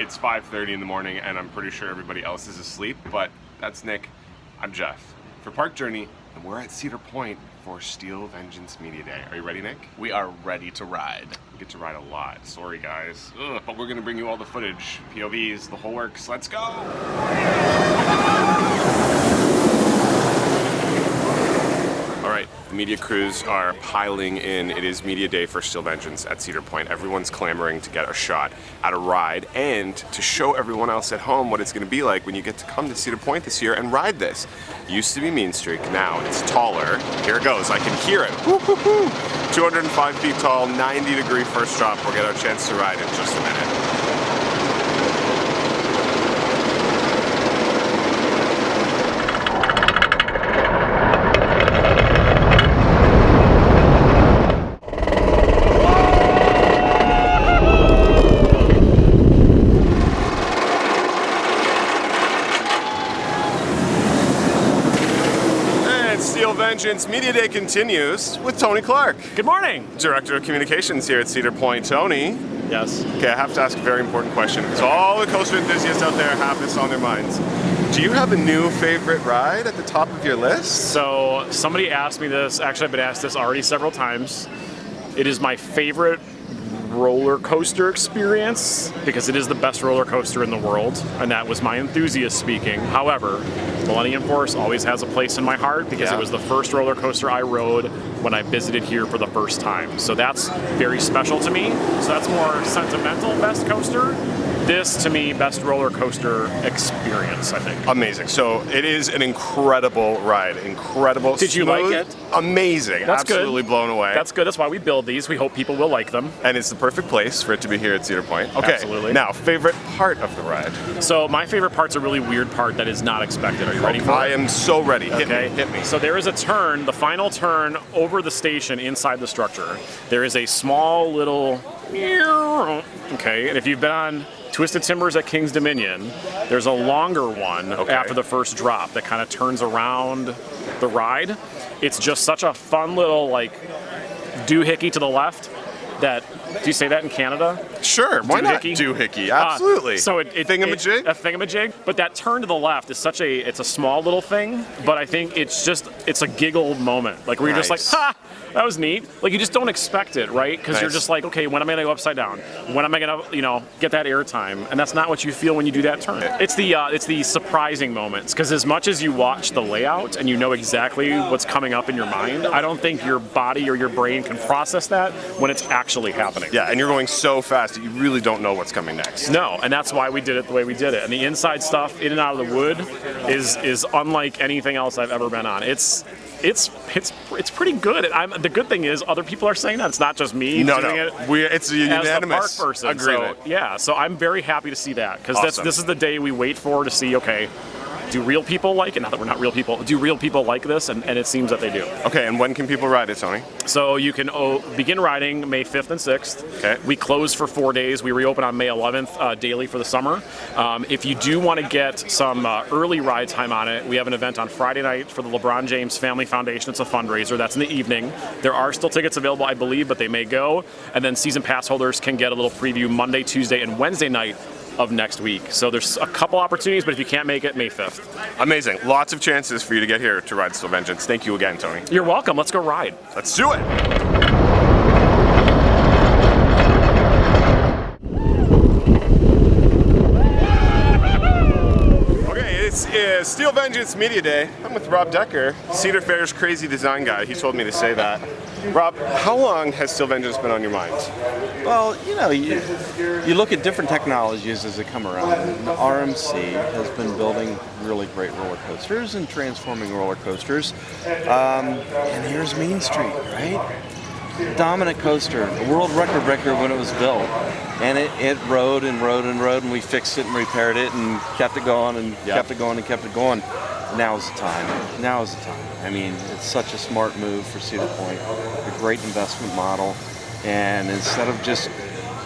It's 5:30 in the morning, and I'm pretty sure everybody else is asleep, but that's Nick. I'm Jeff. For Park Journey, and we're at Cedar Point for Steel Vengeance Media Day. Are you ready, Nick? We are ready to ride. We get to ride a lot. Sorry, guys. Ugh, but we're going to bring you all the footage, POVs, the whole works. Let's go! All right, the media crews are piling in. It is media day for Steel Vengeance at Cedar Point. Everyone's clamoring to get a shot at a ride and to show everyone else at home what it's going to be like when you get to come to Cedar Point this year and ride this. Used to be Mean Streak, now it's taller. Here it goes, I can hear it. Woo, woo, woo. 205 feet tall, 90-degree first drop. We'll get our chance to ride in just a minute. Steel Vengeance Media Day continues with Tony Clark. Good morning. Director of Communications here at Cedar Point. Tony. Yes. Okay, I have to ask a very important question because all the coaster enthusiasts out there have this on their minds. Do you have a new favorite ride at the top of your list? So somebody asked me this. Actually, I've been asked this already several times. It is my favorite roller coaster experience because it is the best roller coaster in the world, and that was my enthusiast speaking. However, Millennium Force always has a place in my heart because it was the first roller coaster I rode when I visited here for the first time. So that's very special to me. So that's more sentimental best coaster. This, to me, best roller coaster experience, I think. Amazing. So it is an incredible ride. Incredible. Did you like it? Amazing. That's absolutely good. Blown away. That's good. That's why we build these. We hope people will like them. And it's the perfect place for it to be here at Cedar Point. Okay. Absolutely. Now, favorite part of the ride? So my favorite part's a really weird part that is not expected. Are you ready for it? I am so ready. Okay. Hit me. So there is a turn, the final turn over the station inside the structure. There is a small little, okay, and if you've been on Twisted Timbers at King's Dominion, there's a longer one after the first drop that kind of turns around the ride. It's just such a fun little, like, doohickey to the left that, do you say that in Canada? Sure, why not doohickey? Absolutely. So thingamajig? A thingamajig. But that turn to the left is it's a small little thing, but I think it's a giggle moment. Like, where you're just like, ha! That was neat. Like, you just don't expect it, right? Because you're just like, okay, when am I gonna go upside down? When am I gonna, get that air time? And that's not what you feel when you do that turn. It's the surprising moments. Because as much as you watch the layout and you know exactly what's coming up in your mind, I don't think your body or your brain can process that when it's actually happening. Yeah, and you're going so fast that you really don't know what's coming next. No, and that's why we did it the way we did it. And the inside stuff, in and out of the wood, is unlike anything else I've ever been on. It's pretty good. The good thing is other people are saying that. It's not just me doing it. It's a unanimous as the park person agreement. So I'm very happy to see that because this is the day we wait for to see. Okay, do real people like it? Not that we're not real people. Do real people like this? And it seems that they do. Okay, and when can people ride it, Tony? So you can begin riding May 5th and 6th. Okay. We close for 4 days. We reopen on May 11th daily for the summer. If you do want to get some early ride time on it, we have an event on Friday night for the LeBron James Family Foundation. It's a fundraiser. That's in the evening. There are still tickets available, I believe, but they may go. And then season pass holders can get a little preview Monday, Tuesday, and Wednesday night of next week. So there's a couple opportunities, but if you can't make it, May 5th. Amazing. Lots of chances for you to get here to ride Steel Vengeance. Thank you again, Tony. You're welcome. Let's go ride. Let's do it. It's Steel Vengeance Media Day. I'm with Rob Decker, Cedar Fair's crazy design guy. He told me to say that. Rob, how long has Steel Vengeance been on your mind? Well, you look at different technologies as they come around. RMC has been building really great roller coasters and transforming roller coasters. And here's Mean Street, right? Dominant coaster, a world record breaker when it was built. And it rode and rode and rode, and we fixed it and repaired it and kept it going and kept it going and kept it going. Now's the time. Now is the time. I mean, it's such a smart move for Cedar Point, a great investment model. And instead of just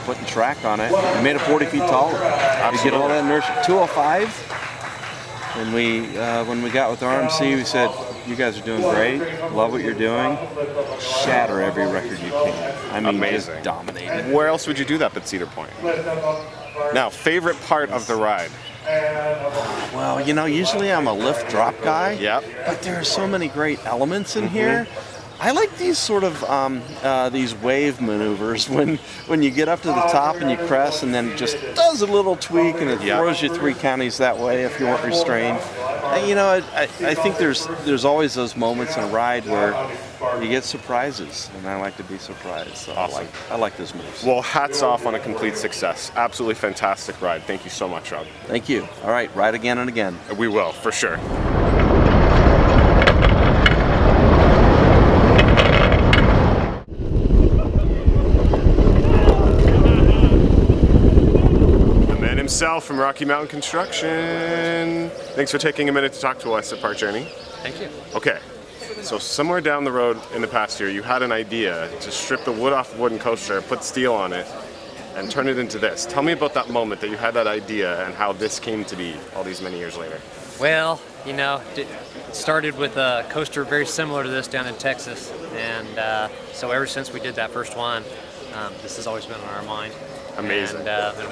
putting track on it, we made it 40 feet taller. You get all that inertia. 205. And when we got with RMC, we said, You guys are doing great. Love what you're doing. Shatter every record you can. I mean, Amazing. just dominating. Where else would you do that but Cedar Point? Now, favorite part of the ride? Well, you know, usually I'm a lift drop guy. Yep. But there are so many great elements in here. I like these sort of these wave maneuvers when you get up to the top and you crest and then it just does a little tweak and it throws you 3 counties that way if you weren't restrained. And, you know, I think there's always those moments in a ride where you get surprises, and I like to be surprised. So Awesome. I like those moves. Well, hats off on a complete success. Absolutely fantastic ride. Thank you so much, Rob. Thank you. All right, ride again and again. We will, for sure. Himself from Rocky Mountain Construction. Thanks for taking a minute to talk to us at Park Journey. Thank you. Okay, so somewhere down the road in the past year, you had an idea to strip the wood off a wooden coaster, put steel on it, and turn it into this. Tell me about that moment that you had that idea and how this came to be all these many years later. Well, you know, it started with a coaster very similar to this down in Texas, and so ever since we did that first one, this has always been on our mind. Amazing. And been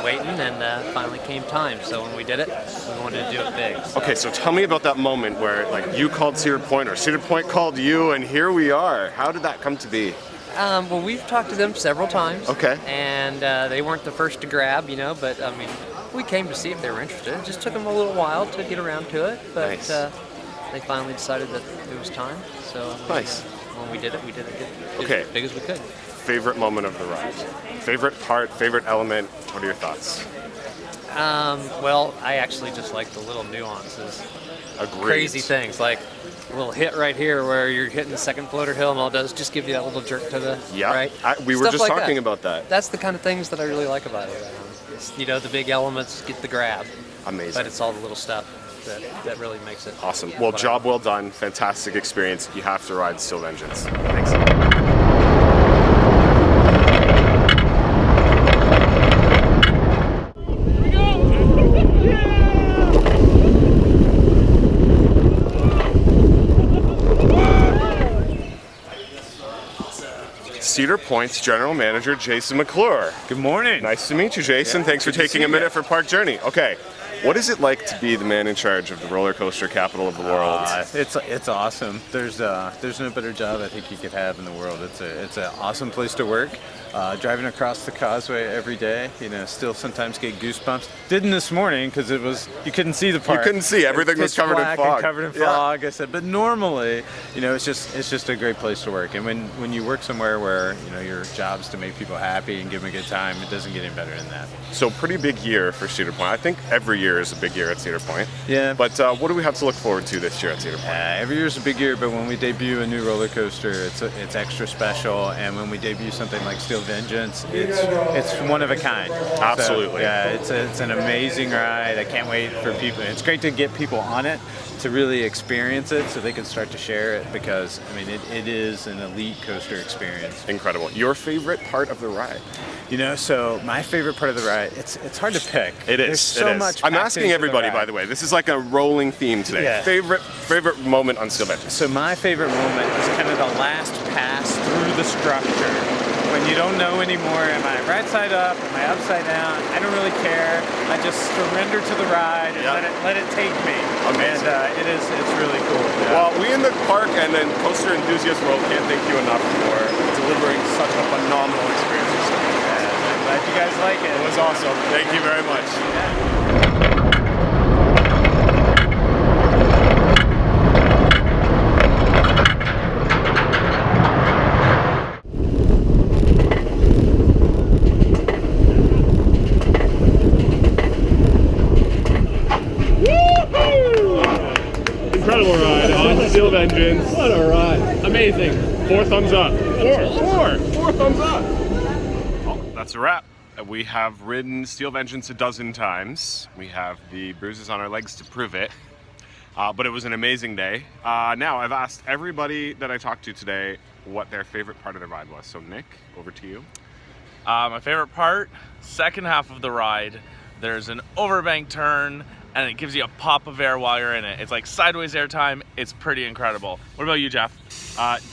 waiting, and finally came time. So when we did it, we wanted to do it big. So. Okay, so tell me about that moment where like you called Cedar Point or Cedar Point called you, and here we are. How did that come to be? Well, we've talked to them several times. Okay. And they weren't the first to grab, you know, but I mean, we came to see if they were interested. It just took them a little while to get around to it, but Nice. they finally decided that it was time. So Nice. When we did it Okay. as big as we could. Favorite moment of the ride? Favorite part, favorite element? What are your thoughts? Well, I actually just like the little nuances. Agreed. Crazy things like a little hit right here where you're hitting the second floater hill and all it does is just give you that little jerk to the right. We were Stuff just like talking that. about that. That's the kind of things that I really like about it. It's, you know, the big elements get the grab, Amazing. but it's all the little stuff that really makes it Awesome. Well, what I job like. well done. Fantastic experience. You have to ride Steel Vengeance. Thanks. Cedar Point's General Manager, Jason McClure. Good morning. Nice to meet you, Jason. Thanks for good to taking see a minute you. for Park Journey. Okay, what is it like to be the man in charge of the roller coaster capital of the world? It's awesome. There's no better job I think you could have in the world. It's an awesome place to work. Driving across the causeway every day, you know, still sometimes get goosebumps. Didn't this morning because you couldn't see the park. You couldn't see. Everything was Pitch covered in black fog. and covered in Yeah. fog. I said, but normally, you know, it's just a great place to work. And when you work somewhere where you know your job's to make people happy and give them a good time, it doesn't get any better than that. So pretty big year for Cedar Point. I think every year is a big year at Cedar Point. Yeah. But what do we have to look forward to this year at Cedar Point? Every year's a big year, but when we debut a new roller coaster, it's extra special. And when we debut something like Steel Vengeance, it's one of a kind. Absolutely. So, yeah, it's an amazing ride. I can't wait for people. It's great to get people on it to really experience it, so they can start to share it. Because I mean, it is an elite coaster experience. Incredible. Your favorite part of the ride? You know, so my favorite part of the ride, it's hard to pick. It is. There's so it is. much. I'm packed asking into everybody, ride. by the way. This is like a rolling theme today. Yeah. Favorite moment on Steel Vengeance? So my favorite moment is kind of the last pass through the structure. When you don't know anymore, am I right side up, am I upside down? I don't really care. I just surrender to the ride and let it take me. Amazing. And it's really cool. Yeah. Well, we in the park and then coaster enthusiast world can't thank you enough for delivering such a phenomenal experience. I'm glad you guys like it. It was awesome. Thank you very much. Incredible ride on Steel Vengeance. What a ride. Amazing. 4 thumbs up. Four thumbs up. Well, that's a wrap. We have ridden Steel Vengeance a dozen times. We have the bruises on our legs to prove it. But it was an amazing day. Now, I've asked everybody that I talked to today what their favorite part of the ride was. So Nick, over to you. My favorite part, second half of the ride, there's an overbank turn and it gives you a pop of air while you're in it. It's like sideways air time. It's pretty incredible. What about you, Jeff?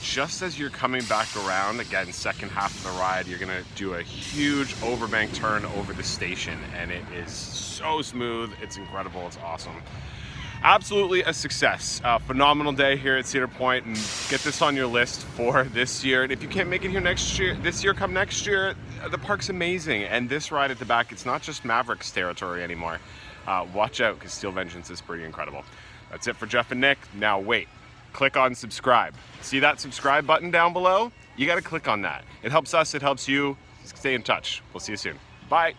Just as you're coming back around, again, second half of the ride, you're gonna do a huge overbank turn over the station, and it is so smooth. It's incredible. It's awesome. Absolutely a success. Phenomenal day here at Cedar Point, and get this on your list for this year. And if you can't make it here next year, come next year, the park's amazing. And this ride at the back, it's not just Mavericks territory anymore. Watch out, because Steel Vengeance is pretty incredible. That's it for Jeff and Nick. Now wait, click on subscribe. See that subscribe button down below? You gotta click on that. It helps us, it helps you. Stay in touch. We'll see you soon. Bye.